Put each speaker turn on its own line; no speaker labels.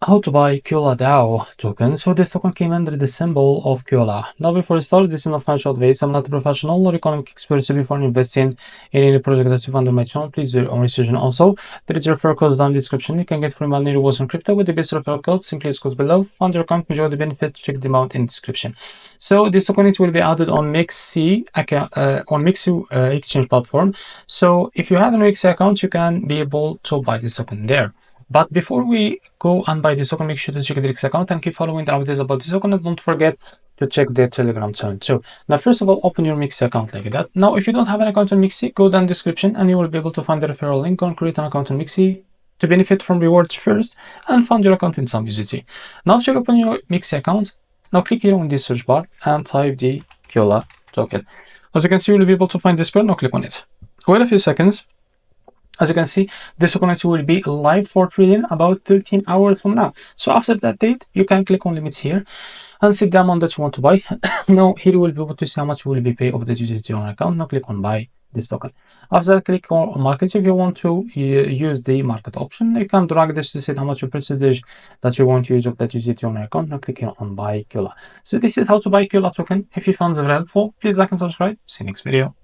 how to buy kuladao token. So this token came under the symbol of Kula. Now before we start, this is not financial advice. I'm not a professional or economic expert, so before investing in any project that you find on my channel, please do your own research. And also, there is referral codes down in the description. You can get free money rewards on crypto with the best referral code. Simply use codes below. Fund your account, enjoy the benefits. Check them out in the description. So this token will be added on MEXC account, on MEXC exchange platform. So if you have an MEXC account, you can be able to buy this token there. But before we go and buy this token, make sure to check the MEXC account and keep following the updates about this token. And don't forget to check the Telegram channel too. Now, first of all, open your MEXC account like that. Now, if you don't have an account on MEXC, go down the description and you will be able to find the referral link on create an account on MEXC to benefit from rewards first and fund your account with some USDT. Now, check open your MEXC account. Now, click here on this search bar and type the Kula token. As you can see, you'll be able to find this pair. Now, click on it. Wait a few seconds. As you can see, this token will be live for trading about 13 hours from now. So after that date, you can click on limits here and set the amount that you want to buy. Now here you will be able to see how much you will be paid of the USDT on your account. Now click on buy this token. After that, click on market. If you want to use the market option, you can drag this to set how much percentage that you want to use of that USDT on your account. Now click on buy Kula. So this is how to buy Kula token. If you found it helpful, please like and subscribe. See you next video.